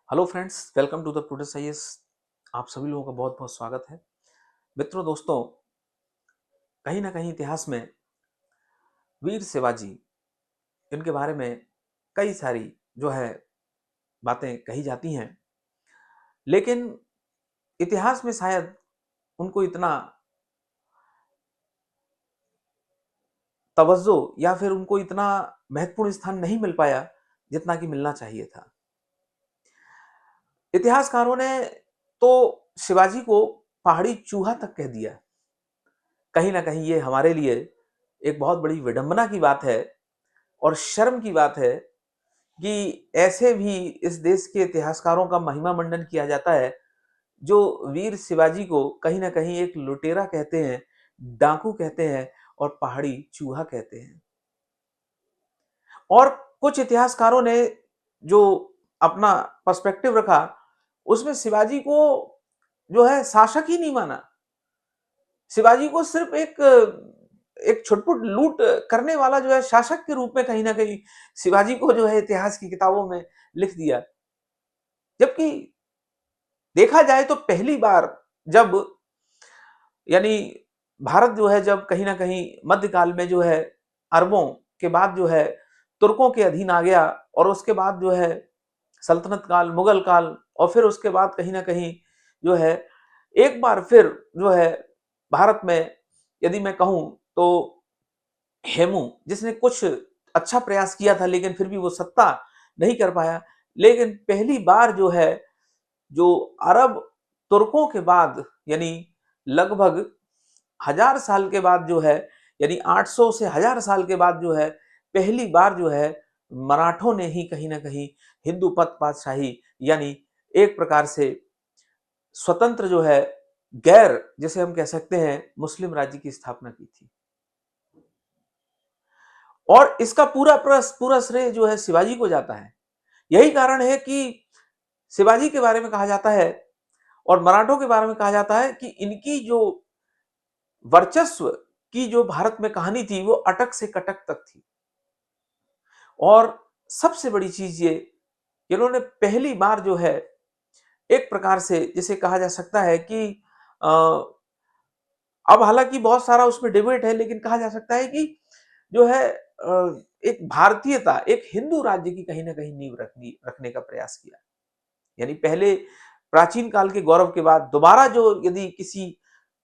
Hello friends, welcome to the प्रोडेस IAS. आप सभी लोगों का बहुत बहुत स्वागत है। मित्रों, दोस्तों, कहीं ना कहीं इतिहास में वीर शिवाजी, इनके बारे में कई सारी जो है बातें कही जाती हैं, लेकिन इतिहास में शायद उनको इतना तवज्जो या फिर उनको इतना महत्वपूर्ण स्थान नहीं मिल पाया जितना कि मिलना चाहिए था। इतिहासकारों ने तो शिवाजी को पहाड़ी चूहा तक कह दिया। कहीं ना कहीं ये हमारे लिए एक बहुत बड़ी विडंबना की बात है और शर्म की बात है कि ऐसे भी इस देश के इतिहासकारों का महिमा मंडन किया जाता है जो वीर शिवाजी को कहीं ना कहीं एक लुटेरा कहते हैं, डाकू कहते हैं और पहाड़ी चूहा कहते हैं। और कुछ इतिहासकारों ने जो अपना पर्सपेक्टिव रखा, उसमें शिवाजी को जो है शासक ही नहीं माना। शिवाजी को सिर्फ एक एक छुटपुट लूट करने वाला जो है शासक के रूप में कहीं ना कहीं शिवाजी को जो है इतिहास की किताबों में लिख दिया। जबकि देखा जाए तो पहली बार जब यानी भारत जो है जब कहीं ना कहीं मध्यकाल में जो है अरबों के बाद जो है तुर्कों के अधीन आ गया, और उसके बाद जो है सल्तनत काल, मुगल काल, और फिर उसके बाद कहीं ना कहीं जो है एक बार फिर जो है भारत में, यदि मैं कहूं तो हेमू, जिसने कुछ अच्छा प्रयास किया था लेकिन फिर भी वो सत्ता नहीं कर पाया। लेकिन पहली बार जो है जो अरब तुर्कों के बाद यानी लगभग 1000 साल के बाद जो है, यानी 800 से 1000 साल के बाद जो है पहली बार जो है मराठों ने ही कहीं ना कहीं हिंदू पथ पातशाही यानी एक प्रकार से स्वतंत्र जो है गैर, जिसे हम कह सकते हैं, मुस्लिम राज्य की स्थापना की थी। और इसका पूरा श्रेय जो है शिवाजी को जाता है। यही कारण है कि शिवाजी के बारे में कहा जाता है और मराठों के बारे में कहा जाता है कि इनकी जो वर्चस्व की जो भारत में कहानी थी वो अटक से कटक तक थी। और सबसे बड़ी चीज ये, इन्होंने पहली बार जो है एक प्रकार से जिसे कहा जा सकता है कि अ, अब हालांकि बहुत सारा उसमें डिबेट है, लेकिन कहा जा सकता है कि जो है एक भारतीयता, एक हिंदू राज्य की कहीं ना कहीं नींव रखने का प्रयास किया। यानी पहले प्राचीन काल के गौरव के बाद दोबारा जो यदि किसी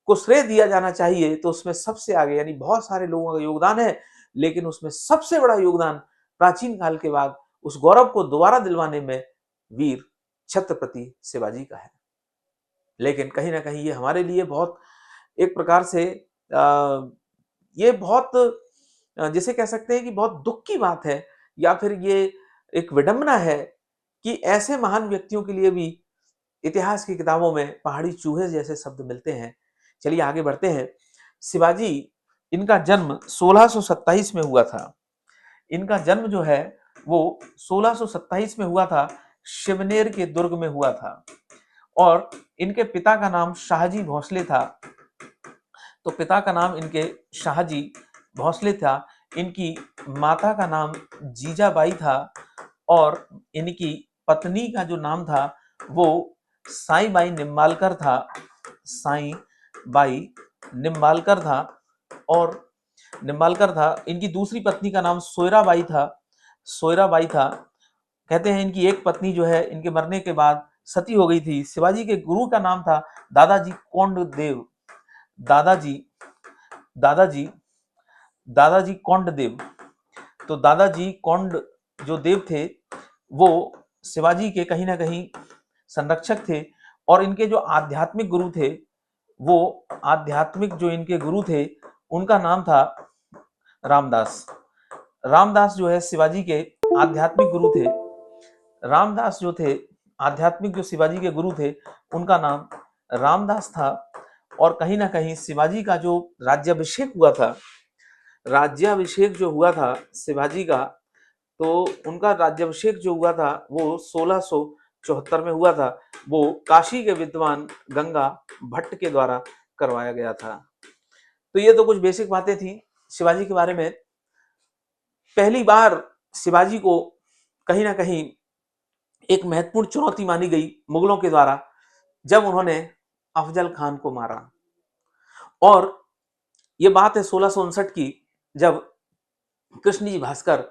को श्रेय दिया जाना चाहिए तो उसमें सबसे आगे, यानी बहुत सारे लोगों का योगदान है, लेकिन उसमें सबसे बड़ा योगदान प्राचीन काल के बाद उस गौरव को दोबारा दिलवाने में वीर छत्रपति शिवाजी का है। लेकिन कहीं ना कहीं ये हमारे लिए बहुत एक प्रकार से ये बहुत जिसे कह सकते हैं कि बहुत दुख की बात है, या फिर ये एक विडंबना है कि ऐसे महान व्यक्तियों के लिए भी इतिहास की किताबों में पहाड़ी चूहे जैसे शब्द मिलते हैं। चलिए आगे बढ़ते हैं। शिवाजी, इनका जन्म 1627 में हुआ था। इनका जन्म जो है वो 1627 में हुआ था, शिवनेर के दुर्ग में हुआ था। और इनके पिता का नाम शाहजी भोसले था। तो पिता का नाम इनके शाहजी भोसले था। इनकी माता का नाम जीजाबाई था और इनकी पत्नी का जो नाम था वो साईं बाई निम्बालकर था। साईं बाई निम्बालकर था। और निम्बालकर था। इनकी दूसरी पत्नी का नाम सोयराबाई था। सोयराबाई था। कहते हैं इनकी एक पत्नी जो है इनके मरने के बाद सती हो गई थी। शिवाजी के गुरु का नाम था दादाजी कोंडदेव। दादाजी दादाजी दादाजी कोंडदेव। तो दादाजी कोंड जो देव थे वो शिवाजी के कहीं ना कहीं संरक्षक थे। और इनके जो आध्यात्मिक गुरु थे, वो आध्यात्मिक जो इनके गुरु थे उनका नाम था रामदास। रामदास जो है शिवाजी के आध्यात्मिक गुरु थे। रामदास जो थे आध्यात्मिक, जो शिवाजी के गुरु थे, उनका नाम रामदास था। और कहीं ना कहीं शिवाजी का जो राज्याभिषेक हुआ था, राज्याभिषेक जो हुआ था शिवाजी का, तो उनका राज्याभिषेक जो हुआ था वो 1674 में हुआ था। वो काशी के विद्वान गंगा भट्ट के द्वारा करवाया गया था। तो ये तो कुछ बेसिक बातें थी शिवाजी के बारे में। पहली बार शिवाजी को कहीं ना कहीं एक महत्वपूर्ण चुनौती मानी गई मुगलों के द्वारा जब उन्होंने अफजल खान को मारा। और ये बात है 1659 की, जब कृष्ण जी भास्कर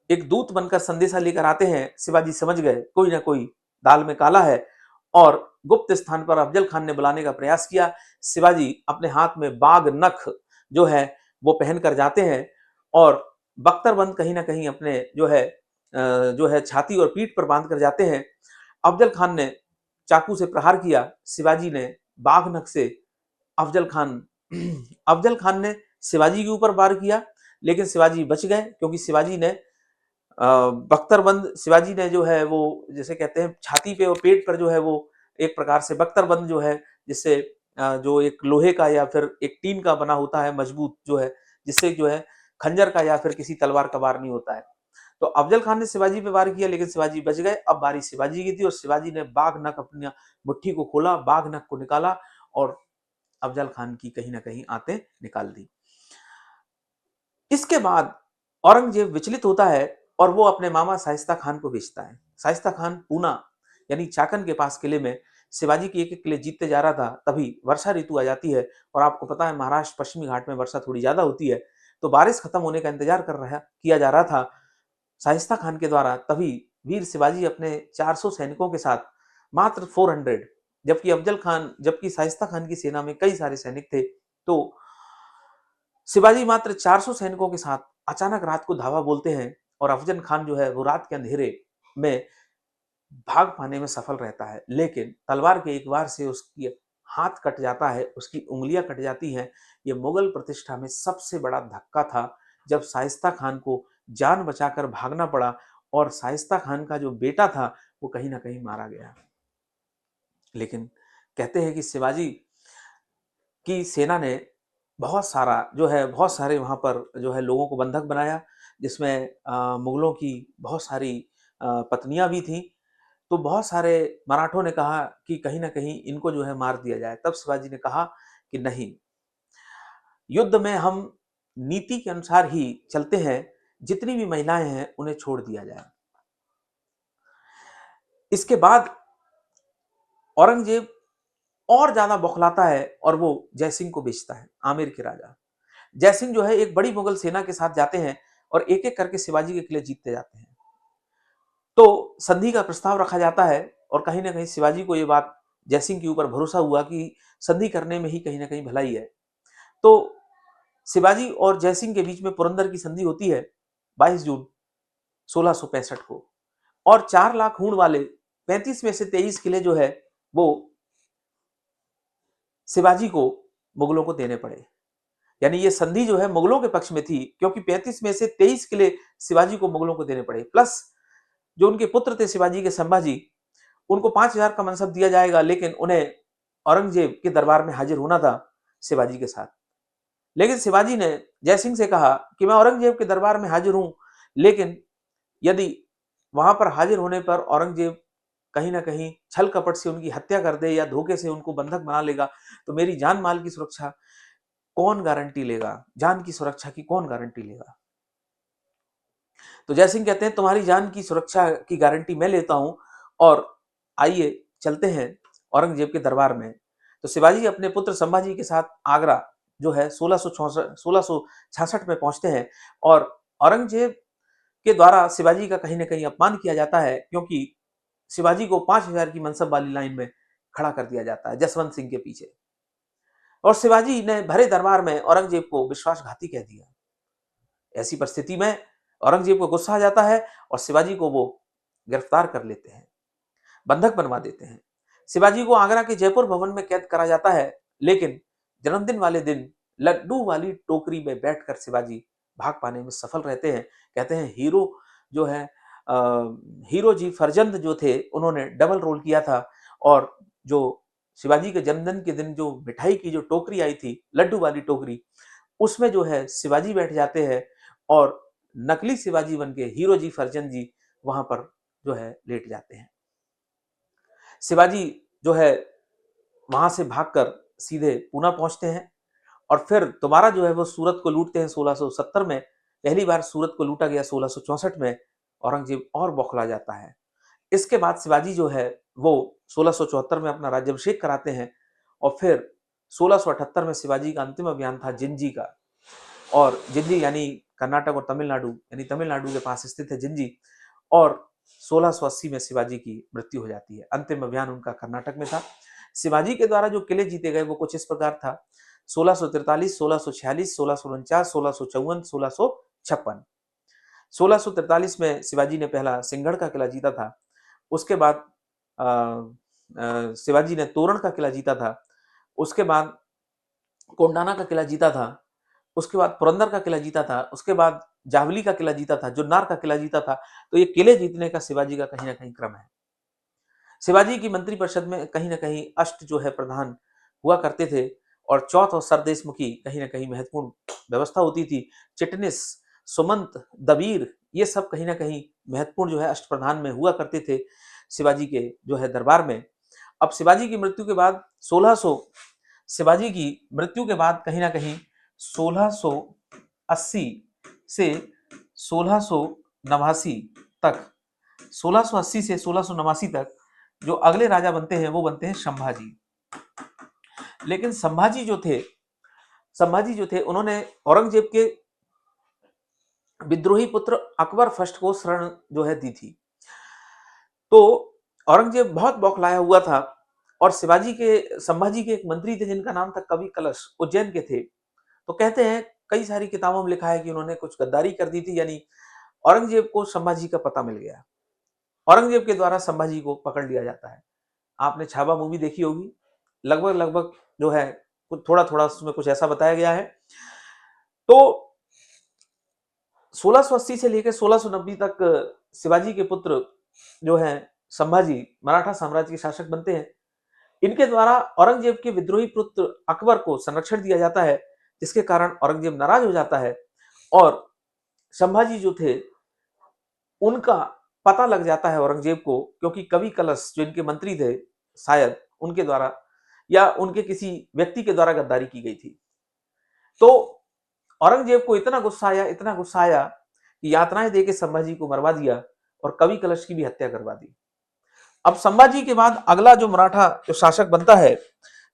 एक दूत बनकर संदेशा लेकर आते हैं। शिवाजी समझ गए कोई ना कोई दाल में काला है और गुप्त स्थान पर अफजल खान ने बुलाने का प्रयास किया। शिवाजी अपने हाथ में बाघ नख जो है वो पहनकर जाते हैं और बख्तरबंद कहीं ना कहीं अपने जो है छाती और पीठ पर बांध कर जाते हैं। अफजल खान ने चाकू से प्रहार किया। शिवाजी ने बाघ नख से अफजल खान अफजल खान ने शिवाजी के ऊपर वार किया, लेकिन शिवाजी बच गए क्योंकि शिवाजी ने बख्तरबंद शिवाजी ने जो है वो जैसे कहते हैं छाती पे और पेट पर जो है वो एक प्रकार से बख्तरबंद जो है, जिससे जो एक लोहे का या फिर एक टीन का बना होता है मजबूत जो है, जिससे जो है खंजर का या फिर किसी तलवार का वार नहीं होता है। तो अफजल खान ने शिवाजी पे वार किया लेकिन शिवाजी बच गए। अब बारी शिवाजी की थी और शिवाजी ने बाघ नख अपनी मुट्ठी को खोला, बाघ नख को निकाला और अफजल खान की कहीं ना कहीं आंतें निकाल दी। इसके बाद औरंगजेब विचलित होता है और वो अपने मामा शाइस्ता खान को भेजता है। शाइस्ता खान पूना यानी चाकन के पास किले में शिवाजी के एक किले जीतते जा रहा था। तभी वर्षा ऋतु आ जाती है और आपको पता है महाराष्ट्र पश्चिमी घाट में वर्षा थोड़ी ज्यादा होती है, तो बारिश खत्म होने का इंतजार किया जा रहा था शाइस्ता खान के द्वारा। तभी वीर शिवाजी अपने 400 सैनिकों के साथ, मात्र 400, जबकि शाइस्ता खान की सेना में कई सारे सैनिक थे, तो शिवाजी मात्र 400 सैनिकों के साथ अचानक रात को धावा बोलते हैं और अफजल खान जो है वो रात के अंधेरे में भाग पाने में सफल रहता है, लेकिन तलवार के एक वार से उसकी हाथ कट जाता है, उसकी उंगलियां कट जाती हैं। ये मुगल प्रतिष्ठा में सबसे बड़ा धक्का था जब शाइस्ता खान को जान बचाकर भागना पड़ा और शाइस्ता खान का जो बेटा था वो कहीं ना कहीं मारा गया। लेकिन कहते हैं कि शिवाजी की सेना ने बहुत सारे वहां पर जो है लोगों को बंधक बनाया, जिसमें मुगलों की बहुत सारी पत्नियां भी थीं। तो बहुत सारे मराठों ने कहा कि कहीं ना कहीं इनको जो है मार दिया जाए। तब शिवाजी ने कहा कि नहीं, युद्ध में हम नीति के अनुसार ही चलते हैं, जितनी भी महिलाएं हैं उन्हें छोड़ दिया जाए। इसके बाद औरंगजेब और ज्यादा बौखलाता है और वो जयसिंह को भेजता है, आमेर के राजा। जयसिंह जो है एक बड़ी मुगल सेना के साथ जाते हैं और एक एक करके शिवाजी के किले जीतते जाते हैं। तो संधि का प्रस्ताव रखा जाता है और कहीं ना कहीं शिवाजी को ये बात जयसिंह के ऊपर भरोसा हुआ कि संधि करने में ही कहीं ना कहीं भलाई है। तो शिवाजी और जयसिंह के बीच में पुरंदर की संधि होती है 22 जून 1665 को, और 4 लाख हूण वाले 35 में से 23 किले जो है वो शिवाजी को मुगलों को देने पड़े। यानी ये संधि जो है मुगलों के पक्ष में थी, क्योंकि 35 में से 23 किले शिवाजी को मुगलों को देने पड़े। प्लस जो उनके पुत्र थे शिवाजी के, संभाजी, उनको 5000 का मनसब दिया जाएगा, लेकिन उन्हें औरंगजेब के दरबार में हाजिर होना था शिवाजी के साथ। लेकिन शिवाजी ने जयसिंह से कहा कि मैं औरंगजेब के दरबार में हाजिर हूं, लेकिन यदि वहां पर हाजिर होने पर औरंगजेब कहीं ना कहीं छल कपट से उनकी हत्या कर दे या धोखे से उनको बंधक बना लेगा, तो मेरी जान माल की सुरक्षा कौन गारंटी लेगा? जान की सुरक्षा की कौन गारंटी लेगा? तो जयसिंह कहते हैं तुम्हारी जान की सुरक्षा की गारंटी मैं लेता हूं, और आइए चलते हैं औरंगजेब के दरबार में। तो शिवाजी अपने पुत्र संभाजी के साथ आगरा जो है 1666 में पहुंचते हैं और औरंगजेब के द्वारा शिवाजी का कहीं ना कहीं अपमान किया जाता है, क्योंकि शिवाजी को 5000 की मनसब वाली लाइन में खड़ा कर दिया जाता है जसवंत सिंह के पीछे, और शिवाजी ने भरे दरबार में औरंगजेब को विश्वासघाती कह दिया। ऐसी परिस्थिति में औरंगजेब को गुस्सा आ जाता है और शिवाजी को वो गिरफ्तार कर लेते हैं, बंधक बनवा देते हैं। शिवाजी को आगरा के जयपुर भवन में कैद करा जाता है, लेकिन जन्मदिन वाले दिन लड्डू वाली टोकरी में बैठकर शिवाजी भाग पाने में सफल रहते हैं। कहते हैं जो है अ, हीरो जी फरजंद जो थे उन्होंने डबल रोल किया था, और जो शिवाजी के जन्मदिन के दिन जो मिठाई की जो टोकरी आई थी, लड्डू वाली टोकरी, उसमें जो है शिवाजी बैठ जाते हैं और नकली शिवाजी बनके हीरो जी फरजंद जी वहां पर जो है लेट जाते हैं। शिवाजी जो है वहां से भागकर सीधे पूना पहुंचते हैं और फिर दोबारा जो है वो सूरत को लूटते हैं 1670 में। पहली बार सूरत को लूटा गया 1664 में। औरंगजेब और बौखला जाता है। इसके बाद शिवाजी जो है वो 1674 में अपना राज्याभिषेक कराते हैं और फिर 1678 में शिवाजी का अंतिम अभियान था जिंजी का, और जिंजी यानी कर्नाटक और तमिलनाडु, यानी तमिलनाडु के पास स्थित है जिंजी, और 1680 में शिवाजी की मृत्यु हो जाती है। अंतिम अभियान उनका कर्नाटक में था। शिवाजी के द्वारा जो किले जीते गए वो कुछ इस प्रकार था: 1643, 1646, 1649, 1654, 1656। 1643 में शिवाजी ने पहला सिंहगढ़ का किला जीता था। उसके बाद शिवाजी ने तोरण का किला जीता था। उसके बाद कोंडाना का किला जीता था। उसके बाद पुरंदर का किला जीता था। उसके बाद जावली का किला जीता था, जुन्नार का किला जीता था। तो ये किले जीतने का शिवाजी का कहीं ना कहीं क्रम है। शिवाजी की मंत्रिपरिषद में कहीं ना कहीं अष्ट जो है प्रधान हुआ करते थे, और चौथ और सरदेशमुखी कहीं ना कहीं महत्वपूर्ण व्यवस्था होती थी। चिटनिस, सुमंत, दबीर, ये सब कहीं ना कहीं महत्वपूर्ण जो है अष्ट प्रधान में हुआ करते थे शिवाजी के जो है दरबार में। अब शिवाजी की मृत्यु के बाद 1600 शिवाजी की मृत्यु के बाद कहीं ना कहीं 1680 से 1689 तक, 1680 से 1689 तक जो अगले राजा बनते हैं वो बनते हैं संभाजी। लेकिन संभाजी जो थे उन्होंने औरंगजेब के विद्रोही पुत्र अकबर फर्स्ट को शरण जो है दी थी। तो औरंगजेब बहुत बौखलाया हुआ था, और संभाजी के एक मंत्री थे जिनका नाम था कवि कलश, उज्जैन के थे। तो कहते हैं, कई सारी किताबों में लिखा है कि उन्होंने कुछ गद्दारी कर दी थी, यानी औरंगजेब को संभाजी का पता मिल गया। औरंगजेब के द्वारा संभाजी को पकड़ लिया जाता है। आपने छावा मूवी देखी होगी, लगभग लगभग जो है कुछ थोड़ा थोड़ा उसमें कुछ ऐसा बताया गया है। तो 1680 से लेकर 1690 तक शिवाजी के पुत्र जो हैं संभाजी मराठा साम्राज्य के शासक बनते हैं। इनके द्वारा औरंगजेब के विद्रोही पुत्र अकबर को संरक्षण दिया जाता है, जिसके कारण औरंगजेब नाराज हो जाता है, और संभाजी जो थे उनका पता लग जाता है औरंगजेब को, क्योंकि कवि कलश जो इनके मंत्री थे, शायद उनके द्वारा या उनके किसी व्यक्ति के द्वारा गद्दारी की गई थी। तो औरंगजेब को इतना गुस्सा आया कि यातनाएं देके संभाजी को मरवा दिया और कवि कलश की भी हत्या करवा दी। अब संभाजी के बाद अगला जो मराठा जो शासक बनता है,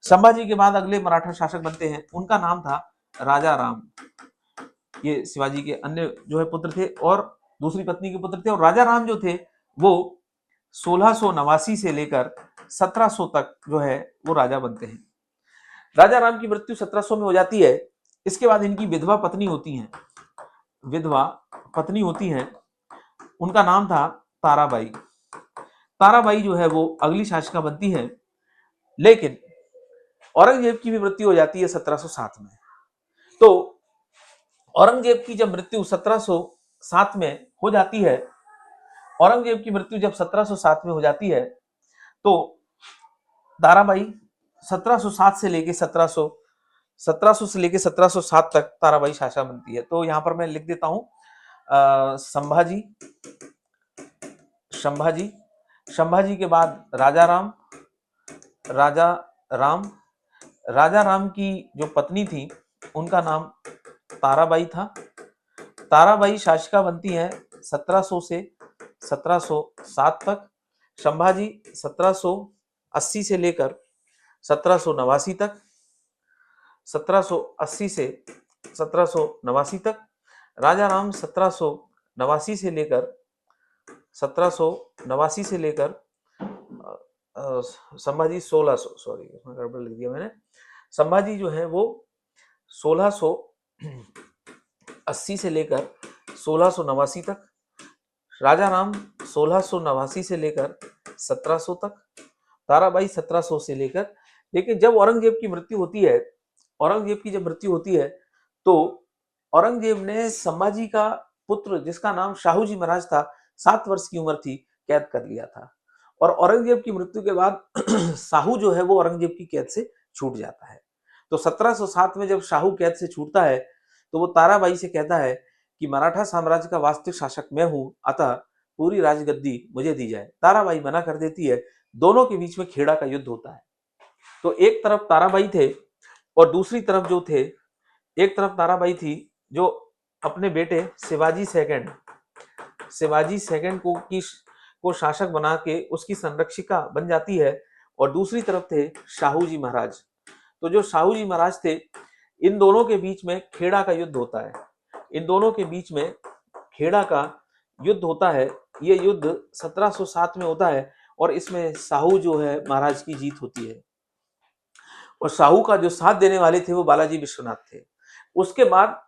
संभाजी के बाद अगले मराठा शासक बनते हैं, उनका नाम था राजा राम। ये शिवाजी के अन्य जो है पुत्र थे और दूसरी पत्नी के पुत्र थे, और राजा राम जो थे वो 1689 से लेकर 1700 तक जो है वो राजा बनते हैं। राजा राम की मृत्यु 1700 में हो जाती है। इसके बाद इनकी विधवा पत्नी होती हैं, उनका नाम था ताराबाई। ताराबाई जो है वो अगली शासिका बनती है, लेकिन औरंगजेब की भी मृत्यु हो जाती है 1707 में। तो औरंगजेब की जब मृत्यु 1707 में हो जाती है, औरंगजेब की मृत्यु जब 1707 में हो जाती है, तो ताराबाई 1707 से लेके 1700 से लेके 1707 तक ताराबाई शासक बनती है। तो यहां पर मैं लिख देता हूं संभाजी के बाद राजा राम की जो पत्नी थी उनका नाम ताराबाई था। ताराबाई शासिका बनती है 1700 से 1707 तक। संभाजी 1780 से लेकर 1789 तक, 1780 से 1789 तक। राजा राम 1789 से लेकर 1789 से लेकर संभाजी 1600, सॉरी इसमें गड़बड़ लिख दिया मैंने। संभाजी जो है वो 1680 से लेकर 1689 तक, राजा राम 1689 से लेकर 1700 तक, ताराबाई 1700 से लेकर। लेकिन जब औरंगजेब की जब मृत्यु होती है तो औरंगजेब ने संभाजी का पुत्र जिसका नाम शाहूजी महाराज था, 7 वर्ष की उम्र थी, कैद कर लिया था। और औरंगजेब की मृत्यु के बाद शाहू जो है वो औरंगजेब की कैद से छूट जाता है। तो 1707 में जब शाहू कैद से छूटता है तो वो ताराबाई से कहता है कि मराठा साम्राज्य का वास्तविक शासक मैं हूं, अतः पूरी राजगद्दी मुझे दी जाए। ताराबाई मना कर देती है। दोनों के बीच में खेड़ा का युद्ध होता है। तो एक तरफ ताराबाई थे और दूसरी तरफ जो थे, एक तरफ ताराबाई थी जो अपने बेटे शिवाजी सेकंड को को शासक बना के उसकी संरक्षिका बन जाती है, और दूसरी तरफ थे शाहू जी महाराज। तो जो शाहू जी महाराज थे, इन दोनों के बीच में खेड़ा का युद्ध होता है। इन दोनों के बीच में खेड़ा का युद्ध होता है। ये युद्ध 1707 में होता है, और इसमें शाहू जो है महाराज की जीत होती है, और शाहू का जो साथ देने वाले थे वो बालाजी विश्वनाथ थे। उसके बाद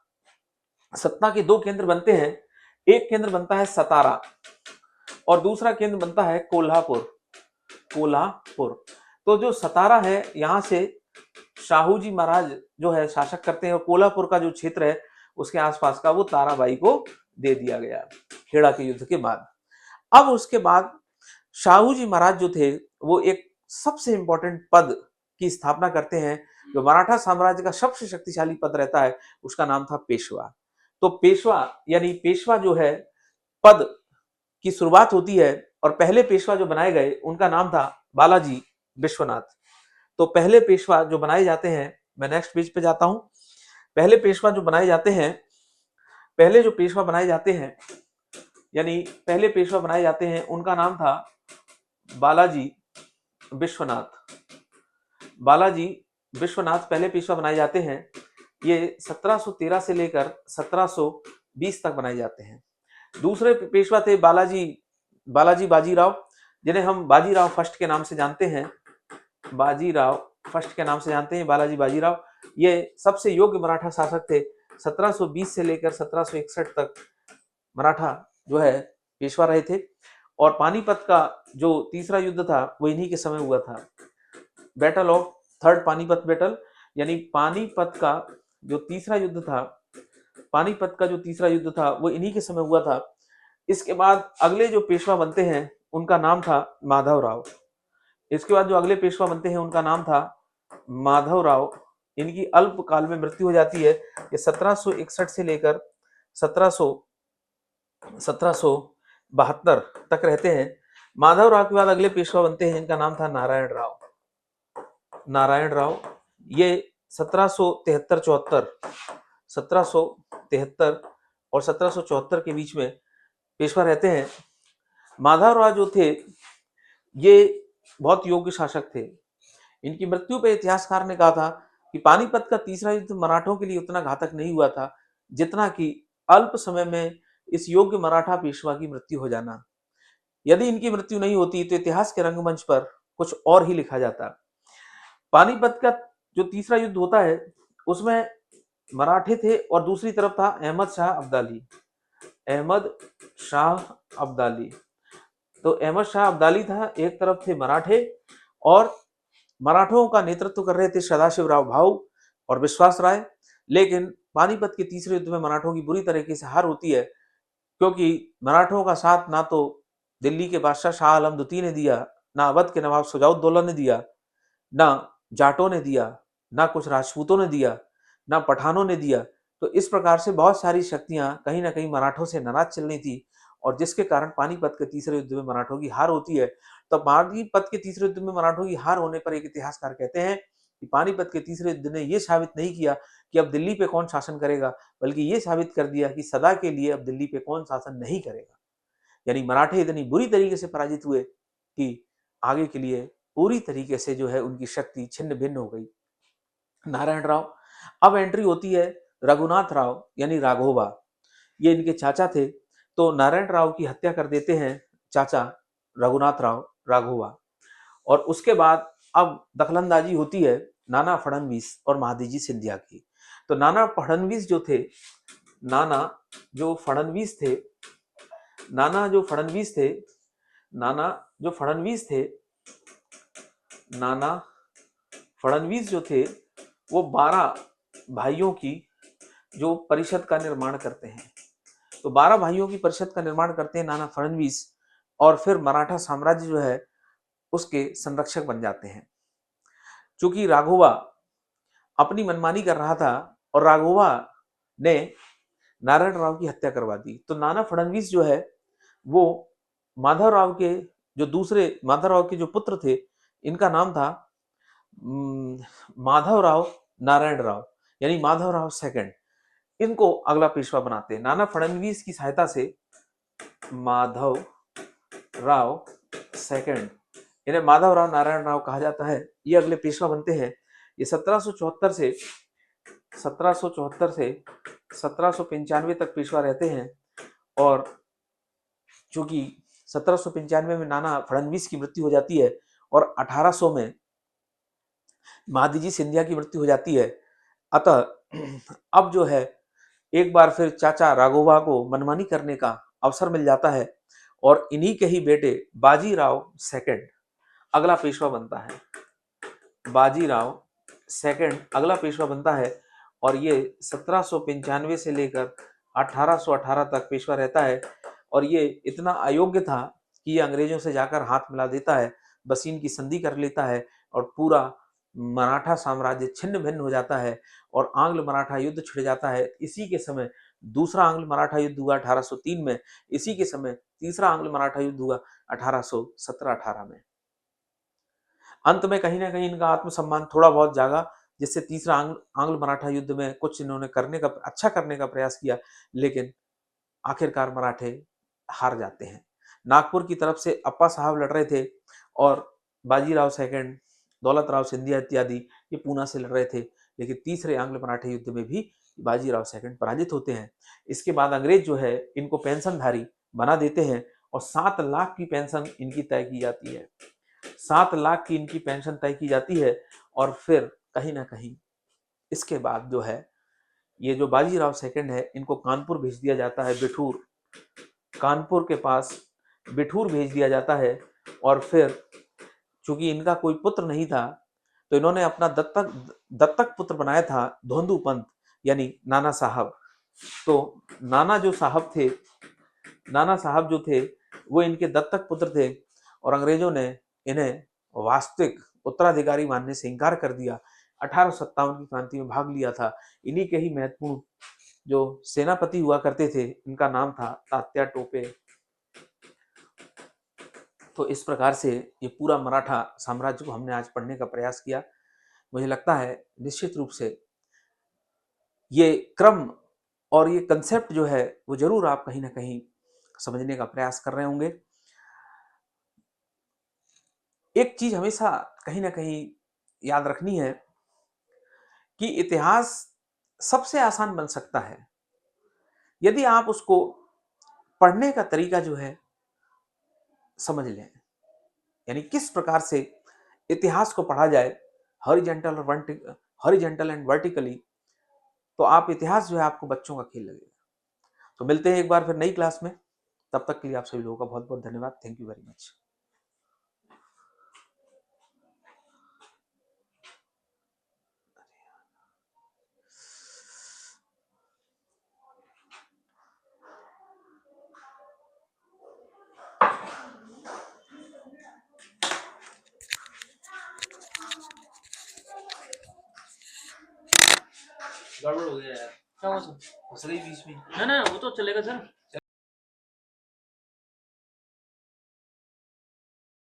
सत्ता के दो केंद्र बनते हैं। एक केंद्र बनता है सतारा, और दूसरा केंद्र बनता है कोल्हापुर। कोल्हापुर। तो जो सतारा है, यहाँ से शाहू जी महाराज जो है शासक करते हैं, और कोल्हापुर का जो क्षेत्र है उसके आसपास का वो ताराबाई को दे दिया गया खेड़ा के युद्ध के बाद। अब उसके बाद शाहू जी महाराज जो थे वो एक सबसे इंपॉर्टेंट पद की स्थापना करते हैं, जो मराठा साम्राज्य का सबसे शक्तिशाली पद रहता है, उसका नाम था पेशवा। तो पेशवा यानी पेशवा जो है पद की शुरुआत होती है, और पहले पेशवा जो बनाए गए उनका नाम था बालाजी विश्वनाथ। तो पहले पेशवा जो बनाए जाते हैं, मैं नेक्स्ट पेज पे जाता हूं। पहले पेशवा जो बनाए जाते हैं, पहले जो पेशवा बनाए जाते हैं, यानी पहले पेशवा बनाए जाते हैं, उनका नाम था बालाजी विश्वनाथ। बालाजी विश्वनाथ पहले पेशवा बनाए जाते हैं। ये 1713 से लेकर 1720 तक बनाए जाते हैं। दूसरे पेशवा थे बालाजी बाजीराव, जिन्हें हम बाजीराव फर्स्ट के नाम से जानते हैं। बाजीराव फर्स्ट के नाम से जानते हैं, बालाजी बाजीराव। ये सबसे योग्य मराठा शासक थे। 1720 से लेकर 1761 तक मराठा जो है पेशवा रहे थे। और पानीपत का जो तीसरा युद्ध था वो इन्हीं के समय हुआ था। Battle of third Panipat battle, यानी पानीपत का जो तीसरा युद्ध था, पानीपत का जो तीसरा युद्ध था वो इन्हीं के समय हुआ था। इसके बाद अगले जो पेशवा बनते हैं उनका नाम था माधवराव। इसके बाद जो अगले पेशवा बनते हैं उनका नाम था माधवराव। इनकी अल्पकाल में मृत्यु हो जाती है। ये 1761 से लेकर 1772 तक रहते हैं। माधवराव के बाद अगले पेशवा बनते हैं जिनका नाम था नारायण राव। नारायण राव ये 1773 और 1774 के बीच में पेशवा रहते हैं। माधवराव जो थे ये बहुत योग्य शासक थे। इनकी मृत्यु पर इतिहासकार ने कहा था कि पानीपत का तीसरा युद्ध मराठों के लिए उतना घातक नहीं हुआ था जितना कि अल्प समय में इस योग्य मराठा पेशवा की मृत्यु हो जाना। यदि इनकी मृत्यु नहीं होती तो इतिहास के रंगमंच पर कुछ और ही लिखा जाता। पानीपत का जो तीसरा युद्ध होता है उसमें मराठे थे, और दूसरी तरफ था अहमद शाह अब्दाली। अहमद शाह अब्दाली। तो अहमद शाह अब्दाली था, एक तरफ थे मराठे, और मराठों का नेतृत्व कर रहे थे सदाशिवराव भाऊ और विश्वास राय। लेकिन पानीपत के तीसरे युद्ध में मराठों की बुरी तरीके से हार होती है, क्योंकि मराठों का साथ ना तो दिल्ली के बादशाह शाह आलम द्वितीय ने दिया, ना अवध के नवाब शुजाउद्दौला ने दिया, ना जाटों ने दिया, ना कुछ राजपूतों ने दिया, ना पठानों ने दिया। तो इस प्रकार से बहुत सारी शक्तियां कहीं ना कहीं मराठों से नाराज चल रही थी, और जिसके कारण पानीपत के तीसरे युद्ध में मराठों की हार होती है। तो पानीपत के तीसरे युद्ध में मराठों की हार होने पर एक इतिहासकार कहते हैं कि पानीपत के तीसरे युद्ध ने यह साबित नहीं किया कि अब दिल्ली पे कौन शासन करेगा, बल्कि ये साबित कर दिया कि सदा के लिए अब दिल्ली पे कौन शासन नहीं करेगा। यानी मराठे इतनी बुरी तरीके से पराजित हुए कि आगे के लिए पूरी तरीके से जो है उनकी शक्ति छिन्न भिन्न हो गई। नारायण राव। अब एंट्री होती है रघुनाथ राव यानी राघोबा। ये इनके चाचा थे। तो नारायण राव की हत्या कर देते हैं चाचा रघुनाथ राव राघोबा। और उसके बाद अब दखलंदाजी होती है नाना फडणवीस और महादजी सिंधिया की। तो नाना फडणवीस जो थे, नाना जो फडणवीस थे, नाना जो फडणवीस थे, नाना जो फडणवीस थे, नाना फडणवीस जो थे वो 12 भाइयों की जो परिषद का निर्माण करते हैं। तो 12 भाइयों की परिषद का निर्माण करते हैं नाना फडणवीस, और फिर मराठा साम्राज्य जो है उसके संरक्षक बन जाते हैं। चूंकि राघोबा अपनी मनमानी कर रहा था और राघोबा ने नारायण राव की हत्या करवा दी, तो नाना फडणवीस जो है वो माधवराव के जो दूसरे माधवराव के जो पुत्र थे, इनका नाम था माधवराव नारायण राव, यानी माधवराव सेकंड। इनको अगला पेशवा बनाते हैं। नाना फडणवीस की सहायता से माधव राव सेकंड, इन्हें माधव राव नारायण राव कहा जाता है। ये अगले पेशवा बनते हैं। ये 1774 से 1795 तक पेशवा रहते हैं। और चूंकि 1795 में नाना फडणवीस की मृत्यु हो जाती है और 1800 में महादजी सिंधिया की मृत्यु हो जाती है, अतः अब जो है एक बार फिर चाचा राघोबा को मनमानी करने का अवसर मिल जाता है और इन्हीं के ही बेटे बाजीराव सेकंड अगला पेशवा बनता है। बाजीराव सेकंड अगला पेशवा बनता है और ये 1795 से लेकर 1818 तक पेशवा रहता है। और ये इतना अयोग्य था कि ये अंग्रेजों से जाकर हाथ मिला देता है, बसीन की संधि कर लेता है और पूरा मराठा साम्राज्य छिन्न भिन्न हो जाता है और आंग्ल मराठा युद्ध छिड़ जाता है। इसी के समय दूसरा आंग्ल मराठा युद्ध हुआ 1803 में। इसी के समय तीसरा आंग्ल मराठा युद्ध हुआ 1817-18 में। अंत में कहीं ना कहीं इनका आत्मसम्मान थोड़ा बहुत जागा, जिससे तीसरा आंग्ल मराठा युद्ध में कुछ इन्होंने अच्छा करने का प्रयास किया, लेकिन आखिरकार मराठे हार जाते हैं। नागपुर की तरफ से अप्पा साहब लड़ रहे थे और बाजीराव सेकंड, दौलत राव सिंधिया इत्यादि ये पूना से लड़ रहे थे, लेकिन तीसरे आंग्ल मराठे युद्ध में भी बाजीराव सेकंड पराजित होते हैं। इसके बाद अंग्रेज जो है इनको पेंशनधारी बना देते हैं और 7 लाख की पेंशन इनकी तय की जाती है। 7 लाख की इनकी पेंशन तय की जाती है। और फिर कहीं ना कहीं इसके बाद जो है ये जो बाजीराव सेकंड है इनको कानपुर भेज दिया जाता है, बिठूर, कानपुर के पास बिठूर भेज दिया जाता है। और फिर चूंकि इनका कोई पुत्र नहीं था तो इन्होंने अपना दत्तक पुत्र बनाया था धोंदू पंत, यानी नाना साहब। तो नाना साहब जो थे वो इनके दत्तक पुत्र थे और अंग्रेजों ने इन्हें वास्तविक उत्तराधिकारी मानने से इनकार कर दिया। 1857 की क्रांति में भाग लिया था। इन्हीं के ही महत्वपूर्ण जो सेनापति हुआ करते थे इनका नाम था तात्या टोपे। तो इस प्रकार से ये पूरा मराठा साम्राज्य को हमने आज पढ़ने का प्रयास किया। मुझे लगता है निश्चित रूप से ये क्रम और ये कंसेप्ट जो है वो जरूर आप कहीं ना कहीं समझने का प्रयास कर रहे होंगे। एक चीज हमेशा कहीं ना कहीं याद रखनी है कि इतिहास सबसे आसान बन सकता है यदि आप उसको पढ़ने का तरीका जो है समझ लें, यानी किस प्रकार से इतिहास को पढ़ा जाए हॉरिजॉन्टल एंड वर्टिकली, तो आप इतिहास जो है आपको बच्चों का खेल लगेगा। तो मिलते हैं एक बार फिर नई क्लास में, तब तक के लिए आप सभी लोगों का बहुत बहुत धन्यवाद। Thank you very much. गड़बड़ हो गया यार, क्या हुआ सर? फंस गई बीच में। ना ना वो तो चलेगा सर।